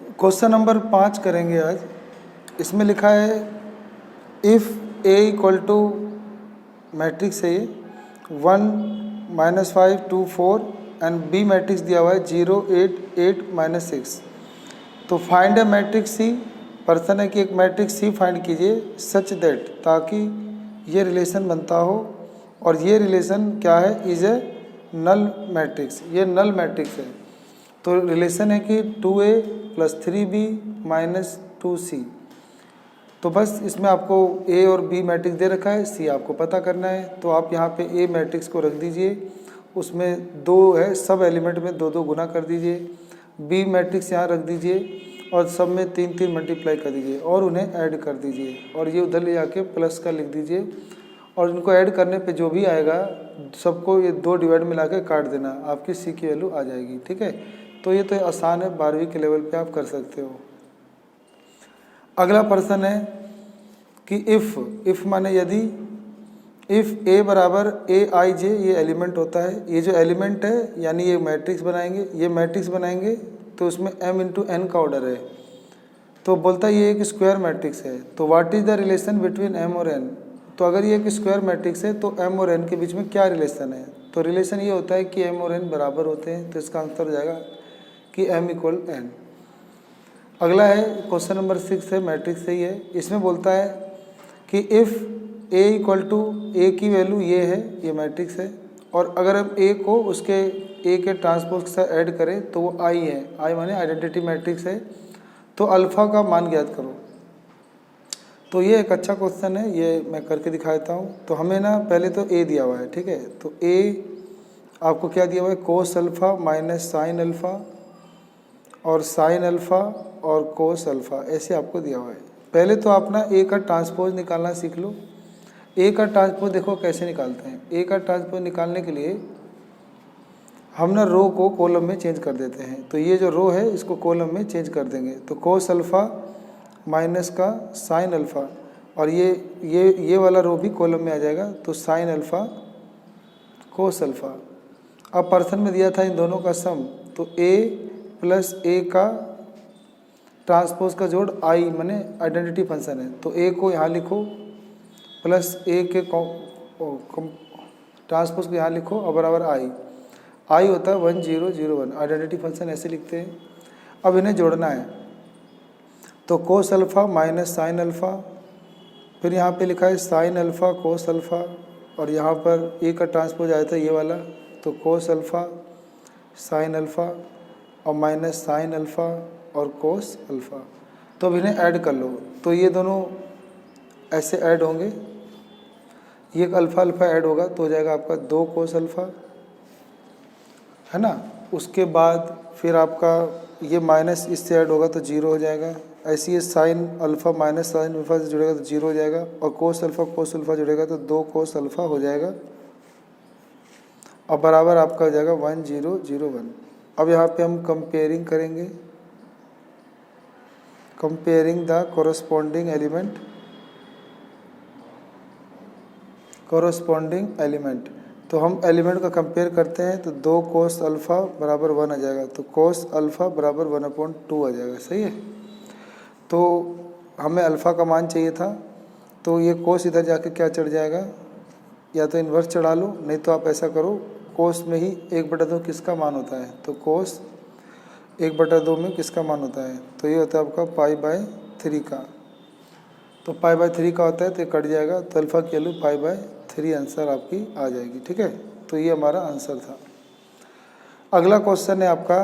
Question number 5 करेंगे आज। इसमें लिखा है if A equal to matrix है ये 1 -5 2 4 एंड बी मैट्रिक्स दिया हुआ है 0 8 8 -6। तो फाइंड ए मैट्रिक्स सी, पर्सन है कि एक मैट्रिक्स सी फाइंड कीजिए सच दैट, ताकि ये रिलेशन बनता हो। और ये रिलेशन क्या है? इज ए नल मैट्रिक्स, ये नल मैट्रिक्स है। तो रिलेशन है कि 2a + 3b - 2c। तो बस इसमें आपको ए और बी मैट्रिक्स दे रखा है, सी आपको पता करना है। तो आप यहाँ पे ए मैट्रिक्स को रख दीजिए, उसमें 2 है, सब एलिमेंट में 2 2 गुना कर दीजिए। बी मैट्रिक्स यहाँ रख दीजिए और सब में 3 3 मल्टीप्लाई कर दीजिए और उन्हें ऐड कर दीजिए और ये उधर ले जाके प्लस का लिख दीजिए। और इनको ऐड करने पे जो भी आएगा सबको ये 2 डिवाइड में लाके काट देना, आपकी सी की वैल्यू आ जाएगी। ठीक है, तो ये तो आसान है, 12वीं के लेवल पे आप कर सकते हो। अगला प्रश्न है कि इफ़ माने यदि, इफ़ ए बराबर AIJ ये एलिमेंट होता है। ये जो एलिमेंट है यानी ये मैट्रिक्स बनाएंगे, ये मैट्रिक्स बनाएंगे तो उसमें m × n का ऑर्डर है। तो बोलता है ये एक स्क्वायर मैट्रिक्स है। तो what is the relation between m और n? तो अगर ये एक स्क्वायर मैट्रिक्स है तो m और n के बीच में क्या रिलेशन है? तो रिलेशन ये होता है कि m और n बराबर होते हैं। तो इसका आंसर हो जाएगा कि m = n। अगला है क्वेश्चन नंबर 6 है, मैट्रिक्स से ही है। इसमें बोलता है कि इफ़ a = a की वैल्यू ये है, ये मैट्रिक्स है, और अगर हम a को उसके a के ट्रांसपोज के साथ ऐड करें तो वो I है। I माने आइडेंटिटी मैट्रिक्स है। तो अल्फ़ा का मान ज्ञात करो। तो ये एक अच्छा क्वेश्चन है, ये मैं करके दिखा देता हूँ। तो हमें ना पहले तो a दिया हुआ है, ठीक है। तो a आपको क्या दिया हुआ है? Cos alpha minus sine alpha और साइन अल्फ़ा और कोस अल्फ़ा, ऐसे आपको दिया हुआ है। पहले तो आप ना ए का ट्रांसपोज निकालना सीख लो। ए का ट्रांसपोज देखो कैसे निकालते हैं। ए का ट्रांसपोज निकालने के लिए हम ना रो को कॉलम में चेंज कर देते हैं। तो ये जो रो है इसको कॉलम में चेंज कर देंगे। तो कोस अल्फ़ा माइनस का साइन अल्फ़ा, और ये वाला रो भी कॉलम में आ जाएगा। तो साइन अल्फ़ा कोस अल्फ़ा। अब पर्सन में दिया था इन दोनों का सम, तो a + a का ट्रांसपोज का जोड़ I माने आइडेंटिटी फंक्शन है। तो a को यहाँ लिखो प्लस a के ट्रांसपोज को यहाँ लिखो और बराबर I होता है 1 0 0 1, आइडेंटिटी फंक्शन ऐसे लिखते हैं। अब इन्हें जोड़ना है। तो cos alpha minus sine alpha, फिर यहाँ पे लिखा है साइन अल्फ़ा कोस अल्फ़ा, और यहाँ पर a का ट्रांसपोज आया था ये वाला। तो कोस अल्फ़ा साइन अल्फ़ा और माइनस साइन अल्फ़ा और कोस अल्फ़ा। तो अब इन्हें ऐड कर लो। तो ये दोनों ऐसे ऐड होंगे, ये एक अल्फ़ा अल्फ़ा ऐड होगा तो हो जाएगा आपका 2 कोस अल्फ़ा, है ना। उसके बाद फिर आपका ये माइनस इससे ऐड होगा तो 0 हो जाएगा। ऐसे ये sine alpha minus sine alpha से जुड़ेगा तो 0 हो जाएगा, और कोस अल्फ़ा जुड़ेगा तो 2 कोस अल्फ़ा हो जाएगा, और बराबर आपका हो जाएगा 1 0 0 1। अब यहाँ पे हम कंपेयरिंग करेंगे, कंपेयरिंग द कोरस्पॉन्डिंग एलिमेंट। तो हम एलिमेंट का कंपेयर करते हैं। तो 2 कोस अल्फ़ा बराबर 1 आ जाएगा। तो कोस अल्फ़ा बराबर 1/2 आ जाएगा, सही है। तो हमें अल्फ़ा का मान चाहिए था, तो ये कोस इधर जाके क्या चढ़ जाएगा, या तो इन्वर्स चढ़ा लो, नहीं तो आप ऐसा करो कोस में ही 1/2 किसका मान होता है। तो कोस 1/2 में किसका मान होता है? तो ये होता है आपका π/3 का। तो π/3 का होता है, तो ये कट जाएगा। तो अल्फ़ा की वैल्यू π/3 आंसर आपकी आ जाएगी, ठीक है। तो ये हमारा आंसर था। अगला क्वेश्चन है आपका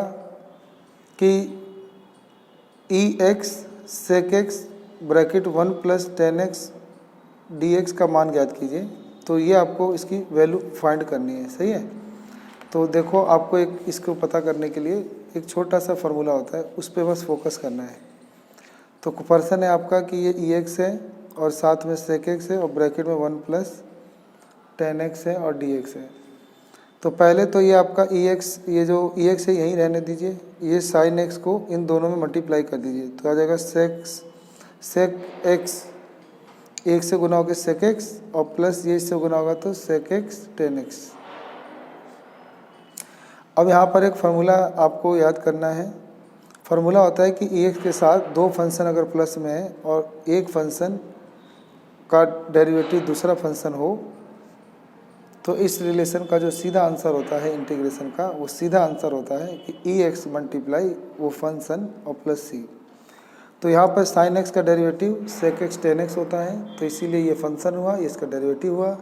कि EX sec x bracket 1 + 10x dx का मान ज्ञात कीजिए। तो ये आपको इसकी वैल्यू फाइंड करनी है, सही है। तो देखो आपको एक इसको पता करने के लिए एक छोटा सा फार्मूला होता है, उस पर बस फोकस करना है। तो पर्सन है आपका कि ये EX है और साथ में sec x है और ब्रैकेट में 1 + 10x है और dx है। तो पहले तो ये आपका EX, ये जो EX है यहीं रहने दीजिए। ये साइन x को इन दोनों में मल्टीप्लाई कर दीजिए। तो आ जाएगा sec x, 1 से गुना होकर sec x और प्लस ये इससे गुना होगा तो sec x 10x। अब यहाँ पर एक फार्मूला आपको याद करना है। फार्मूला होता है कि e x के साथ दो फंक्शन अगर प्लस में है और एक फंक्शन का डेरिवेटिव दूसरा फंक्शन हो तो इस रिलेशन का जो सीधा आंसर होता है इंटीग्रेशन का, वो सीधा आंसर होता है कि ई एक्स मल्टीप्लाई वो फंक्शन और प्लस सी। तो यहाँ पर साइन एक्स का derivative sec x tan x होता है, तो इसीलिए ये फंक्शन हुआ, ये इसका डेरिवेटिव हुआ।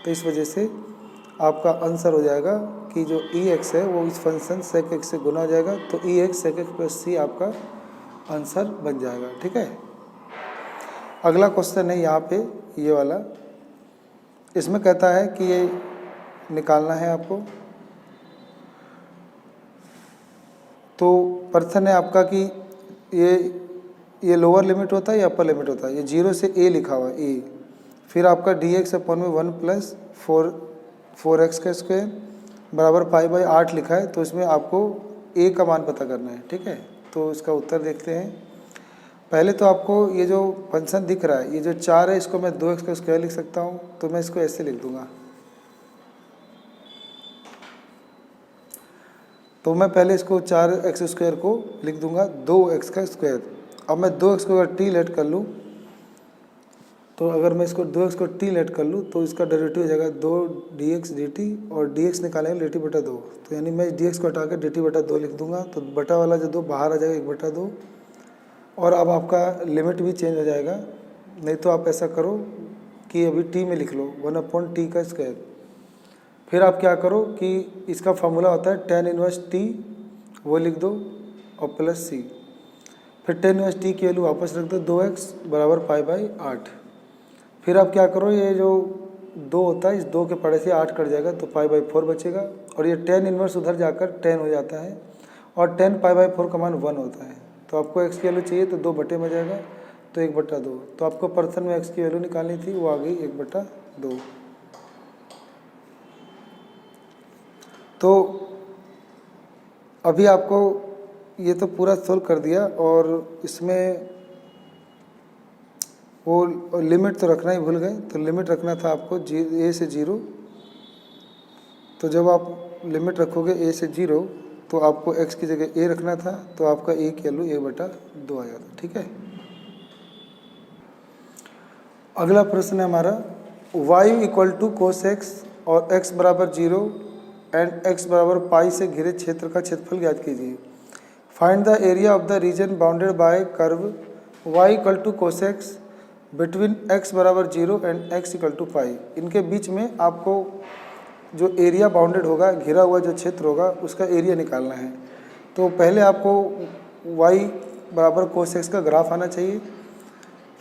तो इस वजह से आपका आंसर हो जाएगा कि जो ई एक्स है वो इस फंक्शन सेक एक्स से गुना हो जाएगा, तो ई एक्स सेक एक्स प्लस सी आपका आंसर बन जाएगा। ठीक है, अगला क्वेश्चन है यहाँ पे ये वाला। इसमें कहता है कि ये निकालना है आपको। तो प्रश्न है आपका कि ये लोअर लिमिट होता है या अपर लिमिट होता है। ये 0 से a लिखा हुआ है a, फिर आपका dx अपन में 1 प्लस 4x का स्क्वायर बराबर पाई बाई 8 लिखा है। तो इसमें आपको a का मान पता करना है। ठीक है, तो इसका उत्तर देखते हैं। पहले तो आपको ये जो फंक्शन दिख रहा है, ये जो 4 है, इसको मैं 2x का स्क्वायर लिख सकता हूँ। तो मैं इसको ऐसे लिख दूंगा। तो मैं पहले इसको 4x स्क्वायर को लिख दूंगा 2x का स्क्वायर। अब मैं 2x को अगर t लेट कर लूँ, तो अगर मैं इसको 2x को t लेट कर लूँ तो इसका डेरिवेटिव हो जाएगा 2 dx dt, और dx निकालेंगे dt बटा 2। तो यानी मैं dx को हटा के dt बटा 2 लिख दूंगा। तो बटा वाला जो 2 बाहर आ जाएगा 1 बटा 2। और अब आपका लिमिट भी चेंज हो जाएगा। नहीं तो आप ऐसा करो कि अभी t में लिख लो 1/t का स्क्वायर। फिर आप क्या करो कि इसका फॉर्मूला होता है tan इनवर्स t, वो लिख दो और प्लस c। फिर tan इनवर्स t की वैल्यू वापस रख दो 2x बराबर पाई बाई 8। फिर आप क्या करो, ये जो 2 होता है, इस 2 के पड़े से 8 कट जाएगा तो पाई बाई 4 बचेगा। और ये tan इनवर्स उधर जाकर 10 हो जाता है, और 10 पाई बाई 4 का मान 1 होता है। तो आपको x की वैल्यू चाहिए तो 2 बटे में जाएगा, तो 1 बटा 2। तो आपको पर्सन में x की वैल्यू निकालनी थी, वो आ गई 1 बटा 2। तो अभी आपको ये तो पूरा सोल्व कर दिया, और इसमें वो लिमिट तो रखना ही भूल गए। तो लिमिट रखना था आपको a से 0। तो जब आप लिमिट रखोगे a से 0 तो आपको x की जगह a रखना था, तो आपका a की वैल्यू 1 बटा 2 आ जाता। ठीक है, अगला प्रश्न है हमारा y equal to cos x और x बराबर 0 एंड x बराबर पाई से घिरे क्षेत्र का क्षेत्रफल ज्ञात कीजिए। Find the area of the region bounded by curve y equal to cos x between x बराबर 0 and x equal to pi. इनके बीच में आपको जो एरिया बाउंडेड होगा, घिरा हुआ जो क्षेत्र होगा, उसका एरिया निकालना है। तो पहले आपको y बराबर कोस x का ग्राफ आना चाहिए।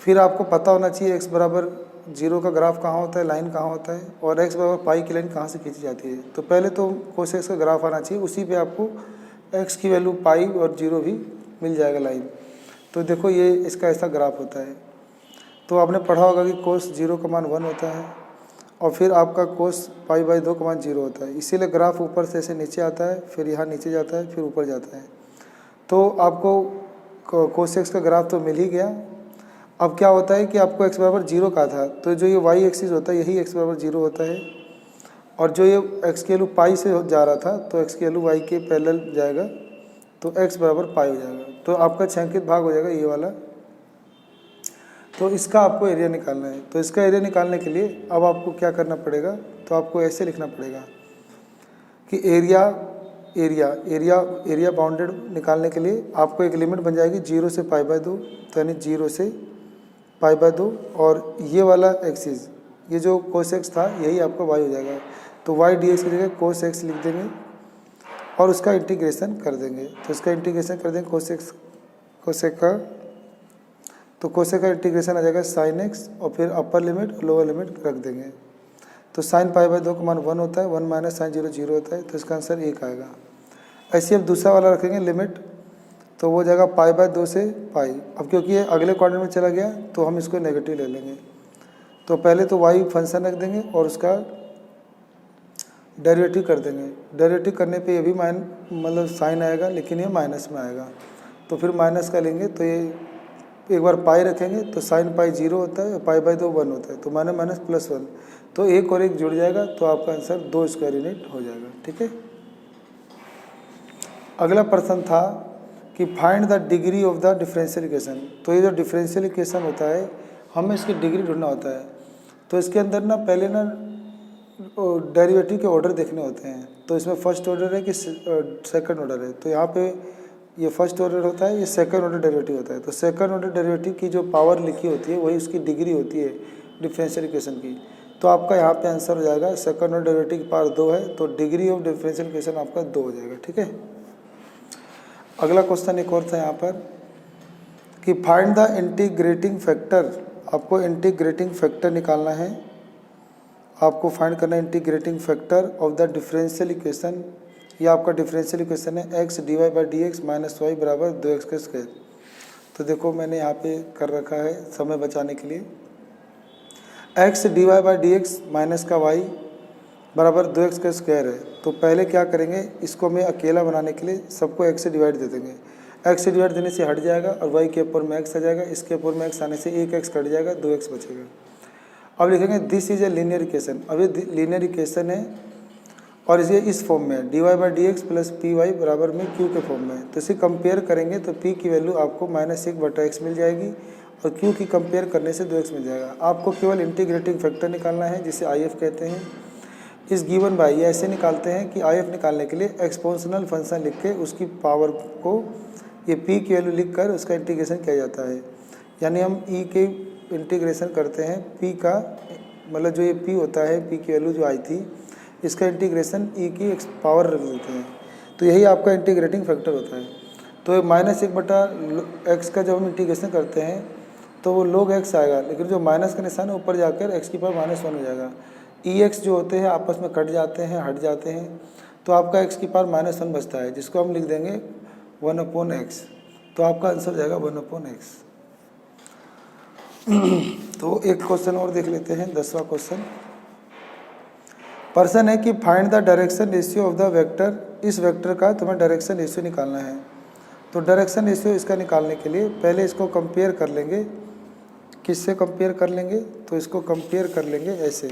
फिर आपको पता होना चाहिए x बराबर 0 का ग्राफ कहाँ होता है, लाइन कहाँ होता है, और x बराबर पाई की लाइन कहाँ से खींची जाती है। तो पहले तो कोस x का ग्राफ आना चाहिए, उसी पे आपको x की वैल्यू पाई और 0 भी मिल जाएगा लाइन। तो देखो ये इसका ऐसा ग्राफ होता है। तो आपने पढ़ा होगा कि कोस 0 का मान 1 होता है, और फिर आपका कोस पाई बाई 2 का मान 0 होता है। इसीलिए ग्राफ ऊपर से ऐसे नीचे आता है, फिर यहाँ नीचे जाता है, फिर ऊपर जाता है। तो आपको कोस x का ग्राफ तो मिल ही गया। अब क्या होता है कि आपको x बराबर 0 का था, तो जो ये y एक्सिस होता है यही x बराबर 0 होता है, और जो ये x की वैल्यू पाई से जा रहा था तो x की वैल्यू y के पैरेलल जाएगा, तो x बराबर पाई हो जाएगा। तो आपका छायांकित भाग हो जाएगा ये वाला। तो इसका आपको एरिया निकालना है। तो इसका एरिया निकालने के लिए अब आपको क्या करना पड़ेगा, तो आपको ऐसे लिखना पड़ेगा कि एरिया बाउंडेड निकालने के लिए आपको एक लिमिट बन जाएगी 0 से पाई बाई 2, तो यानी 0 से पाई बाई 2, और ये वाला एक्सिस, ये जो कोस एक्स था यही आपका y हो जाएगा। तो y डी एक्स की जगह कोस एक्स लिख देंगे और उसका इंटीग्रेशन कर देंगे। तो इसका इंटीग्रेशन कर देंगे कोसेक का, तो कोसेक का इंटीग्रेशन आ जाएगा साइन एक्स, और फिर अपर लिमिट और लोअर लिमिट रख देंगे। तो साइन पाई बाई 2 का मान 1 होता है, 1 माइनस साइन 0 0 होता है, तो इसका आंसर 1 आएगा। ऐसे अब दूसरा वाला रखेंगे लिमिट, तो वो जाएगा पाई बाई 2 से पाई। अब क्योंकि ये अगले क्वाड्रेंट में चला गया तो हम इसको नेगेटिव ले लेंगे। तो पहले तो y फंक्शन रख देंगे और उसका डेरिवेटिव कर देंगे। डेरिवेटिव करने पे ये भी मतलब साइन आएगा, लेकिन ये माइनस में आएगा। तो फिर माइनस का लेंगे, तो ये एक बार पाई रखेंगे तो साइन पाई 0 होता है, पाई बाई 2 1 होता है, तो माइनस माइनस प्लस 1, तो एक और एक जुड़ जाएगा, तो आपका आंसर 2 स्क्वायर यूनिट हो जाएगा। ठीक है, अगला प्रश्न था कि find the degree of the differential equation. तो ये जो डिफरेंशियल इक्वेशन होता है हमें इसकी डिग्री ढूंढना होता है। तो इसके अंदर ना पहले ना डेरिवेटिव के ऑर्डर देखने होते हैं। तो इसमें फर्स्ट ऑर्डर है कि सेकंड ऑर्डर है। तो यहाँ पे ये फर्स्ट ऑर्डर होता है, ये सेकंड ऑर्डर डेरिवेटिव होता है। तो सेकंड ऑर्डर डेरिवेटिव की जो पावर लिखी होती है वही उसकी डिग्री होती है डिफरेंशियल इक्वेशन की। तो आपका यहाँ पे आंसर हो जाएगा सेकंड ऑर्डर डेरिवेटिव की पावर 2 है, तो डिग्री ऑफ डिफरेंशियल इक्वेशन आपका 2 हो जाएगा। ठीक है। अगला क्वेश्चन एक और था यहाँ पर कि फाइंड द इंटीग्रेटिंग फैक्टर। आपको इंटीग्रेटिंग फैक्टर निकालना है, आपको फाइंड करना है integrating factor of the differential equation. ये आपका डिफरेंशियल इक्वेशन है x dy by d x minus y बराबर 2x का स्क्वायर। तो देखो मैंने यहाँ पे कर रखा है समय बचाने के लिए, x dy by d x minus का y बराबर 2x का स्क्वायर है। तो पहले क्या करेंगे, इसको मैं अकेला बनाने के लिए सबको x से डिवाइड दे देंगे। x से डिवाइड देने से हट जाएगा और y के ऊपर में x आ जाएगा, इसके ऊपर में x आने से एक x कट जाएगा, 2x बचेगा। अब लिखेंगे this is a linear equation. अब ये लीनियर इक्वेशन है और इसे इस फॉर्म में dy by d x plus p y बराबर में q के फॉर्म में। तो इसे कंपेयर करेंगे तो p की वैल्यू आपको -1/x मिल जाएगी और q की कंपेयर करने से 2x मिल जाएगा। आपको केवल इंटीग्रेटिंग फैक्टर निकालना है जिसे IF कहते हैं। इस गिवन बाय ये ऐसे निकालते हैं कि IF निकालने के लिए एक्सपोनेंशियल फंक्शन लिख के उसकी पावर को ये p की वैल्यू लिख कर उसका इंटीग्रेशन किया जाता है। यानी हम e के इंटीग्रेशन करते हैं p का, मतलब जो ये p होता है p की वैल्यू जो आई थी इसका इंटीग्रेशन e की पावर रख देते हैं। तो यही आपका इंटीग्रेटिंग फैक्टर होता है। तो -1/x का जब हम इंटीग्रेशन करते हैं तो वो log x आएगा, लेकिन जो माइनस का निशान है ऊपर जाकर x की पावर -1 हो जाएगा। ex जो होते हैं आपस में कट जाते हैं, हट जाते हैं, तो आपका x की पावर -1 बचता है जिसको हम लिख देंगे 1/x। तो आपका आंसर हो जाएगा 1/x। तो एक क्वेश्चन और देख लेते हैं, 10वां क्वेश्चन। पर्सन है कि find the direction ratio of the vector. इस वेक्टर का तुम्हें डायरेक्शन रेशियो निकालना है। तो डायरेक्शन रेशियो इसका निकालने के लिए पहले इसको कंपेयर कर लेंगे। किससे कंपेयर कर लेंगे, तो इसको कंपेयर कर लेंगे ऐसे,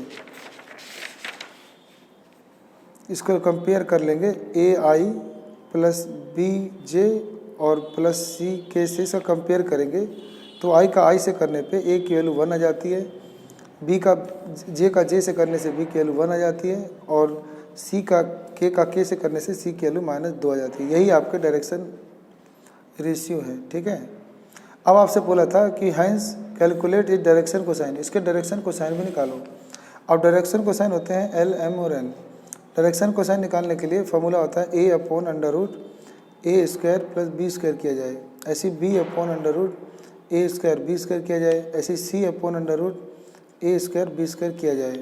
इसको कंपेयर कर लेंगे AI प्लस BJ और प्लस CK से इसका कंपेयर करेंगे। तो I का I से करने पे A की वैल्यू 1 आ जाती है, B का J का J से करने से B की वैल्यू 1 आ जाती है और C का K से करने से C की वैल्यू -2 आ जाती है। यही आपके डायरेक्शन रेशियो है। ठीक है। अब आपसे बोला था कि हैंस कैलकुलेट इस डायरेक्शन कोसाइन, इसके डायरेक्शन कोसाइन भी निकालो। अब डायरेक्शन कोसाइन होते हैं L, M और N। डायरेक्शन कोसाइन निकालने के लिए फॉर्मूला होता है A/√A² प्लस B² किया जाए, ऐसी B/√A² B² किया जाए, ऐसी C/√A² B² किया जाए।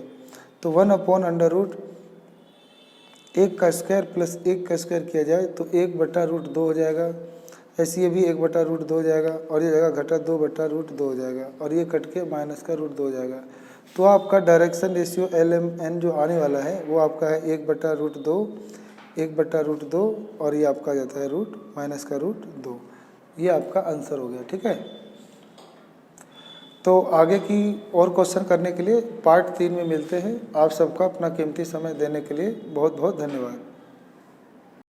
तो 1/√1 का स्क्वायर प्लस 1 का स्क्वायर किया जाए तो 1/√2 हो जाएगा। ऐसे ये भी 1/√2 हो जाएगा और ये जगह घटा 2/√2 हो जाएगा और ये कट के -√2 हो जाएगा। तो आपका डायरेक्शन रेशियो LMN जो आने वाला है वो आपका है 1/√2 और ये आपका जाता है -√2। ये आपका आंसर हो गया। ठीक है। तो आगे की और क्वेश्चन करने के लिए पार्ट 3 में मिलते हैं। आप सबका अपना कीमती समय देने के लिए बहुत बहुत धन्यवाद।